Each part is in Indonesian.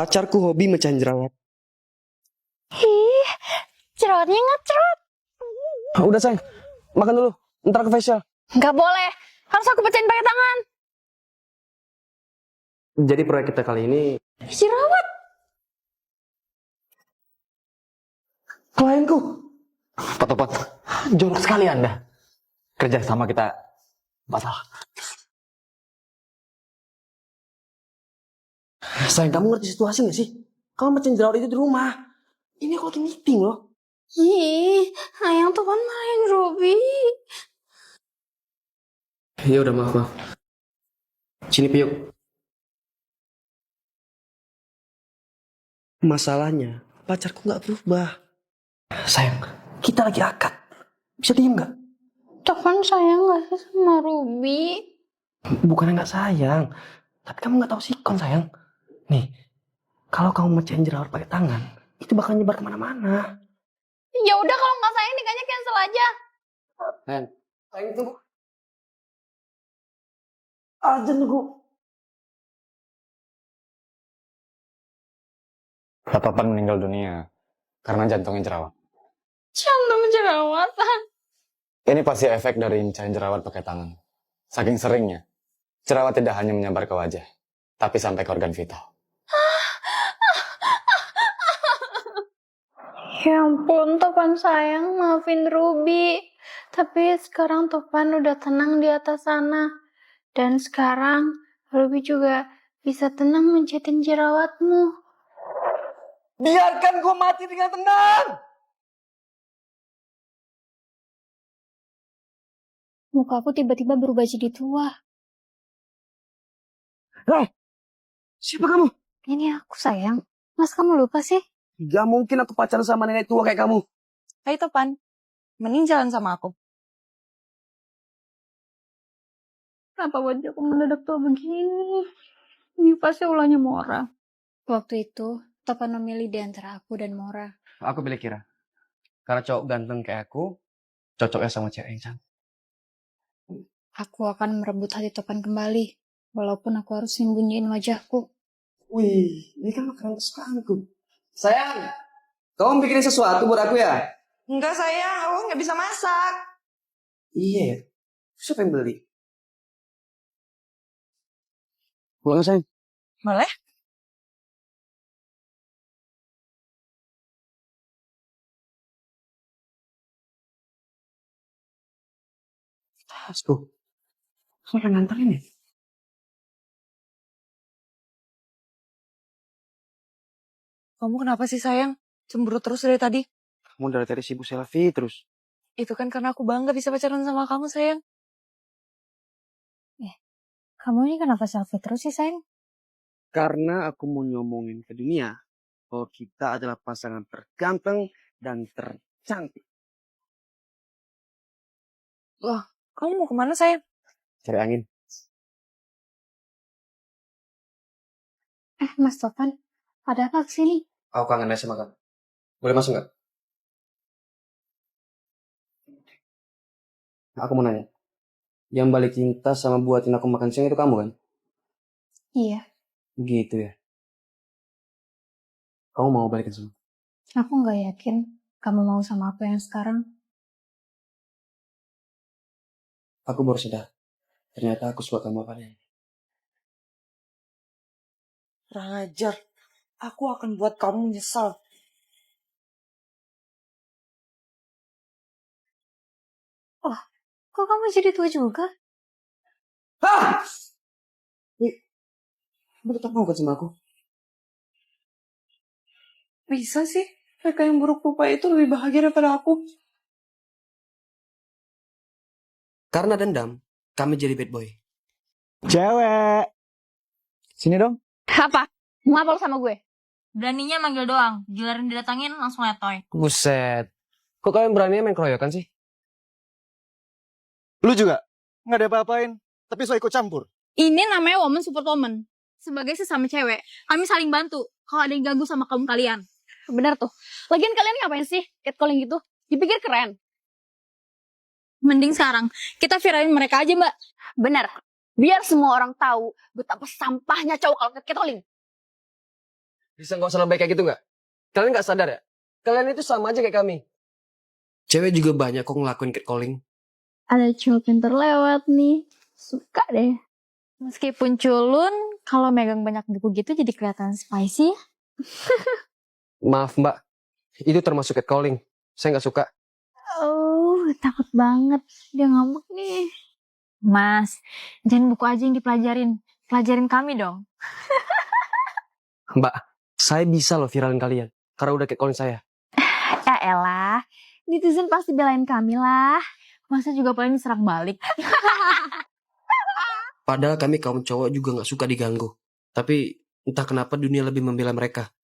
Pacarku hobi mecahin jerawat. Ih, jerawatnya ngecrot. Udah sayang, makan dulu. Ntar ke facial. Nggak boleh, harus aku pecahin pakai tangan. Jadi proyek kita kali ini... Jerawat. Klienku. Pot, jorok sekali Anda. Kerja sama kita batal. Sayang, kamu ngerti situasi gak sih? Kamu mecahin jerawat itu di rumah. Ini aku lagi meeting loh. Ih, ayang tuh kan marahin Ruby. Ya udah, maaf. Sini Piuk. Masalahnya, pacarku gak berubah. Sayang, kita lagi akad. Bisa diem gak? Topan sayang gak sih sama Ruby? Bukannya gak sayang, tapi kamu gak tahu sikon sayang. Nih, kalau kamu mecahin jerawat pakai tangan, itu bakal nyebar kemana-mana. Ya udah kalau nggak sayang nikahnya cancel aja. Sayang tunggu. Aja tunggu. Topan meninggal dunia karena jantungnya jerawat. Jantung jerawatan. Ini pasti efek dari mecahin jerawat pakai tangan. Saking seringnya, jerawat tidak hanya menyebar ke wajah, tapi sampai ke organ vital. Ya ampun, Topan sayang, maafin Ruby. Tapi sekarang Topan udah tenang di atas sana. Dan sekarang Ruby juga bisa tenang mencetin jerawatmu. Biarkan gue mati dengan tenang. Muka aku tiba-tiba berubah jadi tua. Siapa kamu? Ini aku sayang. Mas kamu lupa sih? Gak mungkin aku pacaran sama nenek tua kayak kamu. Hai Topan, mending jalan sama aku. Kenapa wajahku mendadak tua begini? Ini pasti ulahnya Mora. Waktu itu, Topan memilih di antara aku dan Mora. Aku pilih Kira. Karena cowok ganteng kayak aku, cocoknya sama cewek yang cantik. Aku akan merebut hati Topan kembali. Walaupun aku harus sembunyiin wajahku. Wih, ini kan makanan kesukaanku. Sayang, kamu bikinin sesuatu buat aku ya? Enggak sayang, aku nggak bisa masak. Iya ya. Siapa yang beli? Pulang sayang. Boleh? Tasku. Siapa yang nganterin ya? Kamu kenapa sih sayang? Cemburu terus dari tadi? Kamu dari tadi sibuk selfie terus. Itu kan karena aku bangga bisa pacaran sama kamu sayang. Kamu ini kenapa selfie terus sih sayang? Karena aku mau nyomongin ke dunia bahwa kita adalah pasangan terganteng dan tercantik. Wah, kamu mau kemana sayang? Cari angin. Mas Topan, ada apa kesini? Aku kangen aja sama kamu. Boleh masuk nggak? Aku mau nanya. Yang balik cinta sama buatin aku makan siang itu kamu kan? Iya, Gitu ya. Kamu mau balikin sama? aku nggak yakin kamu mau sama aku yang sekarang. Aku baru sadar. Ternyata aku suka kamu apa adanya. Kurang ajar. Aku akan buat kamu menyesal. Kok kamu jadi tua juga? Hah! Kamu tetap mau kan sama aku? Bisa sih? Mereka yang buruk rupa itu lebih bahagia daripada aku. Karena dendam, kami jadi bad boy. Cewek! Sini dong. Apa? Mau apa lu sama gue? Beraninya manggil doang, giliran didatangin langsung letoy. Buset. Kok kalian berani main keroyokan sih? Lu juga? Nggak ada apa-apain, tapi so ikut campur. Ini namanya woman support woman. Sebagai sesama cewek, kami saling bantu kalau ada yang ganggu sama kaum kalian. Bener tuh. Lagian kalian ngapain sih catcalling gitu? Dipikir keren. Mending sekarang kita viralin mereka aja, Mbak. Bener. Biar semua orang tahu betapa sampahnya cowok kalau catcalling. Bisa nggak usah lebay kayak gitu nggak? Kalian nggak sadar ya? Kalian itu sama aja kayak kami. Cewek juga banyak kok ngelakuin catcalling. Ada cowok pinter lewat nih. Suka deh. Meskipun culun, kalau megang banyak buku gitu jadi kelihatan spicy. Maaf mbak, itu termasuk catcalling. Saya nggak suka. Oh, takut banget. Dia ngambek nih. Mas, jangan buku aja yang dipelajarin. Pelajarin kami dong. Mbak, saya bisa loh viralin kalian. Karena udah catcalling saya. Ya elah, netizen pasti belain kami lah. Masa juga paling diserang balik. Padahal kami kaum cowok juga nggak suka diganggu. Tapi entah kenapa dunia lebih membela mereka.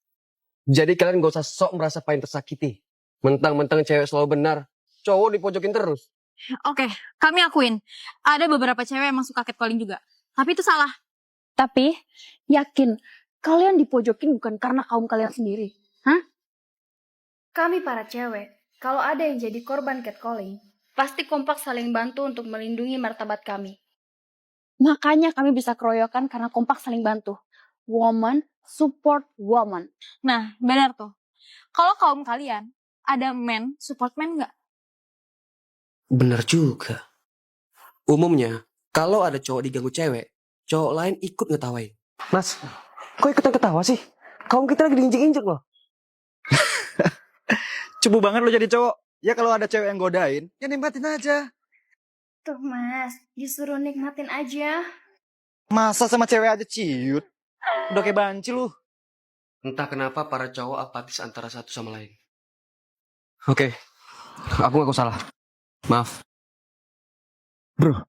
Jadi kalian gak usah sok merasa paling tersakiti. Mentang-mentang cewek selalu benar, cowok dipojokin terus. Oke, kami akuin. Ada beberapa cewek yang suka catcalling juga. Tapi itu salah. Tapi, yakin, kalian dipojokin bukan karena kaum kalian sendiri. Hah? Kami para cewek, kalau ada yang jadi korban catcalling, pasti kompak saling bantu untuk melindungi martabat kami. Makanya kami bisa keroyokan karena kompak saling bantu. Woman support woman. Nah, benar tuh. Kalau kaum kalian, ada men support men nggak? Bener juga. Umumnya, kalau ada cowok diganggu cewek, cowok lain ikut ngetawain. Mas, kok ikutan ketawa sih? Kaum kita lagi diinjek-injek loh. Cupu banget lo jadi cowok. Ya kalau ada cewek yang godain, ya nikmatin aja. Tuh mas, disuruh nikmatin aja. Masa sama cewek aja ciut? Udah kayak banci lu. Entah kenapa para cowok apatis antara satu sama lain. Oke, aku ngaku salah. Maaf. Bro,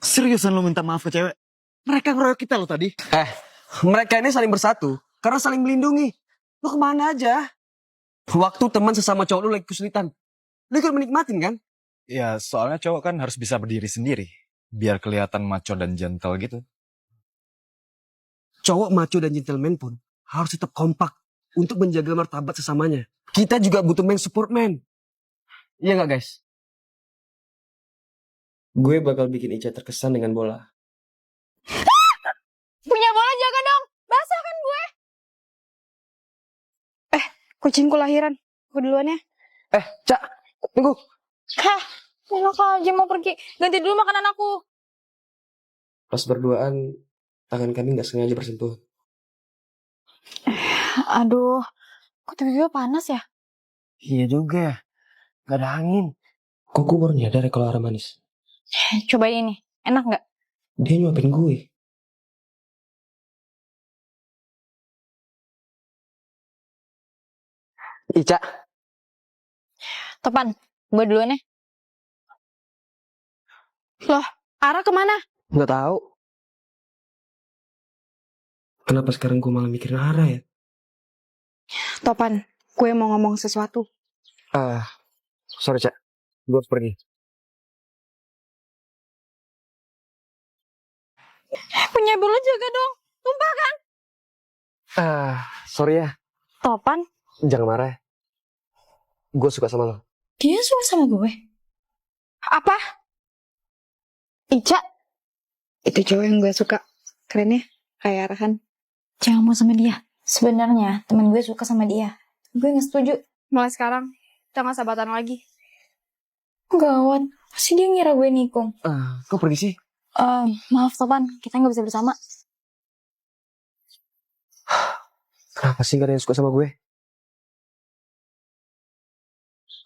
seriusan lu minta maaf ke cewek? Mereka ngeroyok kita lo tadi. Mereka ini saling bersatu karena saling melindungi. Lu kemana aja? Waktu teman sesama cowok lu lagi kesulitan, lu ikut menikmatin kan? Ya soalnya cowok kan harus bisa berdiri sendiri. Biar kelihatan macho dan gentle gitu. Cowok macho dan gentleman pun harus tetap kompak untuk menjaga martabat sesamanya. Kita juga butuh man support man. Iya gak guys? Gue bakal bikin Ica terkesan dengan bola. Punya bola jaga dong. Basah kan gue. Kucingku lahiran. Aku duluan ya. Cak, tunggu. Hah, enak aja mau pergi. Ganti dulu makanan aku. Pas berduaan, tangan kami gak sengaja bersentuhan. Aduh, kok tiba-tiba panas ya? Iya juga ya. Gak ada angin. Kok gue baru nyadar ya kalau arah manis? Cobain ini, enak nggak? Dia nyuapin gue. Ica, Topan, gue duluan ya. Loh, arah kemana? gak tahu. Kenapa sekarang gue malah mikirin arah ya? Topan, gue mau ngomong sesuatu. Sorry Cak, gue harus pergi. Punya bola jaga dong. Tumpah kan? Sorry ya, Topan, jangan marah. Gue suka sama lo. Dia suka sama gue. apa? Ica, itu cowok yang gue suka. Keren ya, kayak Arhan. Jangan mau sama dia. Sebenarnya teman gue suka sama dia. Gue gak setuju. Mulai sekarang, kita gak sahabatan lagi. Gawat. Pasti dia ngira gue nikung. Kok pergi sih? Maaf Topan, kita gak bisa bersama. Kenapa sih gak ada yang suka sama gue?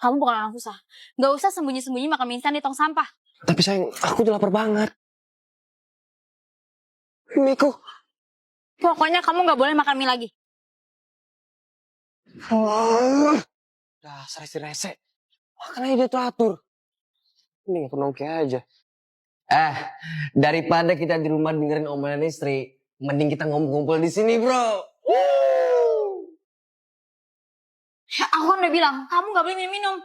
Kamu bukan orang susah. Gak usah sembunyi-sembunyi makan mie instan di tong sampah. Tapi sayang, aku udah lapar banget. Miko. Pokoknya kamu gak boleh makan mie lagi. Dasar istri rese. Makanya dia teratur. Ini aku nongki aja. Daripada kita di rumah dengerin omelan istri, mending kita ngumpul-ngumpul di sini, bro. Ya, aku kan udah bilang, kamu gak boleh minum-minum.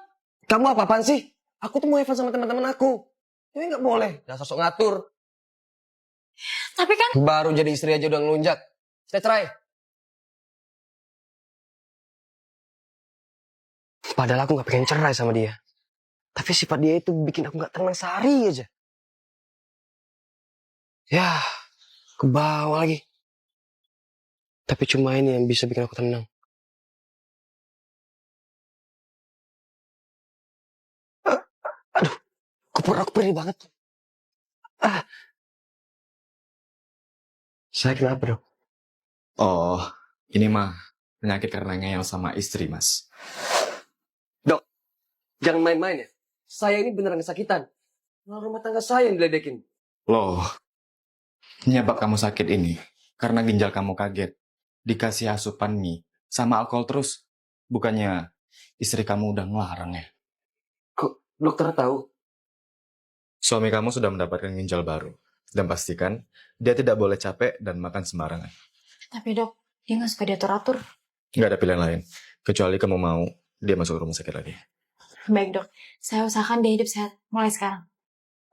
Kamu apa-apaan sih? Aku tuh mau have fun sama teman-teman aku. Ini gak boleh. Dasar sok ngatur. Tapi kan, Baru jadi istri aja udah ngelunjak. Kita cerai. Padahal aku gak pengen cerai sama dia. Tapi sifat dia itu bikin aku gak tenang sehari aja. Ya, ke bawah lagi. Tapi cuma ini yang bisa bikin aku tenang. Aduh, aku perih banget. Ah, saya kenapa dok? Oh, ini mah penyakit karena ngeyel sama istri, Mas. Dok, jangan main-main ya. Saya ini beneran kesakitan. Malah rumah tangga saya yang diledekin. Loh, penyebab kamu sakit ini karena ginjal kamu kaget. Dikasih asupan mie sama alkohol terus. Bukannya istri kamu udah ngelarang ya? Kok dokter tahu? Suami kamu sudah mendapatkan ginjal baru. Dan pastikan dia tidak boleh capek dan makan sembarangan. Tapi dok, dia nggak suka diatur-atur. Nggak ada pilihan lain. Kecuali kamu mau dia masuk rumah sakit lagi. Baik dok, saya usahakan dia hidup sehat mulai sekarang.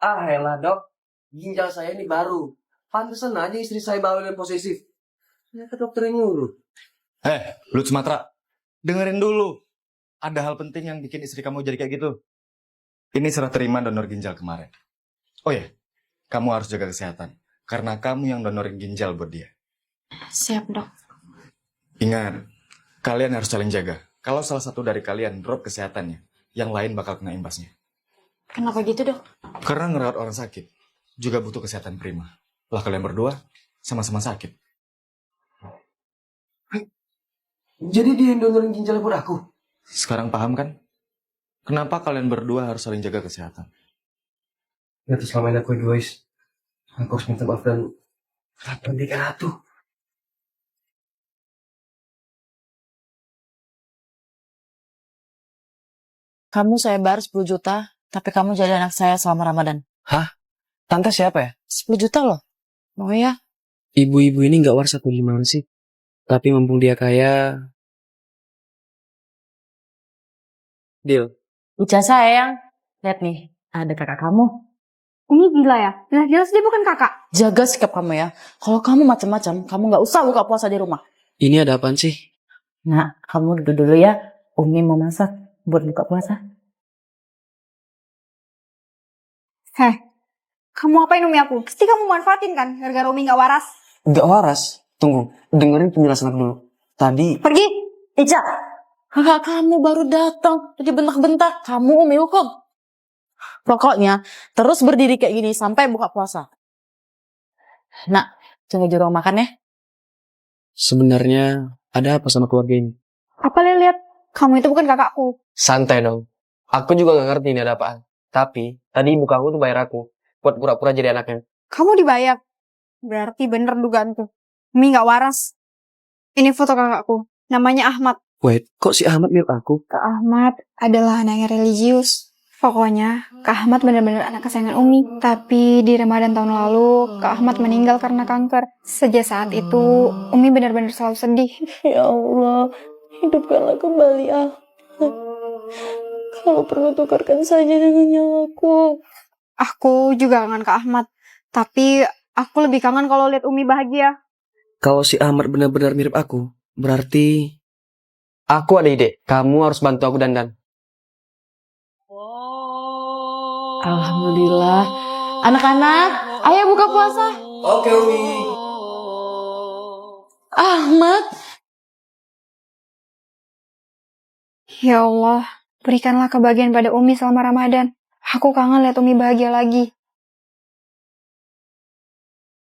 Ah elah dok, ginjal saya ini baru. Pantesan aja istri saya bawel dan posesif. Ternyata dokter yang nyuruh. Lu Sumatera, dengerin dulu. Ada hal penting yang bikin istri kamu jadi kayak gitu. Ini serah terima donor ginjal kemarin. Oh ya, kamu harus jaga kesehatan. Karena kamu yang donorin ginjal buat dia. Siap dok. Ingat, kalian harus saling jaga. Kalau salah satu dari kalian drop kesehatannya, yang lain bakal kena imbasnya. Kenapa gitu dok? Karena ngerawat orang sakit juga butuh kesehatan prima. Lah kalian berdua sama-sama sakit. Jadi dia yang donorin ginjal buat aku? Sekarang paham kan? Kenapa kalian berdua harus saling jaga kesehatan? Ternyata selama ini aku egois. Aku harus minta maaf dan pendidikan ratu. Kamu saya bayar 10 juta, tapi kamu jadi anak saya selama Ramadan. Tante siapa ya? 10 juta loh. Mau ya? Ibu-ibu ini gak waras atau gimana sih? Tapi mumpung dia kaya... Deal. Ica sayang. Lihat nih, ada kakak kamu. Umi gila ya? Jelas-jelas dia bukan kakak. Jaga sikap kamu ya. Kalau kamu macam-macam, kamu nggak usah buka puasa di rumah. Ini ada apaan sih? Nah, kamu duduk dulu ya. Umi mau masak buat buka puasa. Heh, kamu apain Umi aku? Pasti kamu manfaatin kan gara-gara Umi gak waras. Gak waras. Tunggu, dengerin penjelasan aku dulu. Tadi... Pergi. Ica, kakak kamu baru datang. Jadi bentak-bentak. Kamu Umi hukum. Pokoknya, terus berdiri kayak gini sampai buka puasa. Nak, tunggu di ruang makan ya. Sebenarnya ada apa sama keluarga ini? Apa lihat? Kamu itu bukan kakakku. Santai dong. Aku juga gak ngerti ini ada apaan. Tapi, tadi ibu kamu tuh bayar aku. Buat pura-pura jadi anaknya. Kamu dibayar. Berarti bener dugaanku. Umi gak waras. Ini foto kakakku. Namanya Ahmad. Wait, kok si Ahmad mirip aku? Kak Ahmad adalah anak yang religius. Pokoknya, Kak Ahmad benar-benar anak kesayangan Umi. Tapi di Ramadan tahun lalu, Kak Ahmad meninggal karena kanker. Sejak saat itu, Umi benar-benar selalu sedih. Ya Allah, hidupkanlah kembali Ahmad. Kalau perlu tukarkan saja dengan nyawaku. Aku juga kangen Kak Ahmad. Tapi aku lebih kangen kalau lihat Umi bahagia. Kalau si Ahmad benar-benar mirip aku, berarti... Aku ada ide. Kamu harus bantu aku dandan. Alhamdulillah. Anak-anak, ayo buka puasa. Oke, Umi. Ahmad. Ya Allah, berikanlah kebahagiaan pada Umi selama Ramadan. Aku kangen lihat Umi bahagia lagi.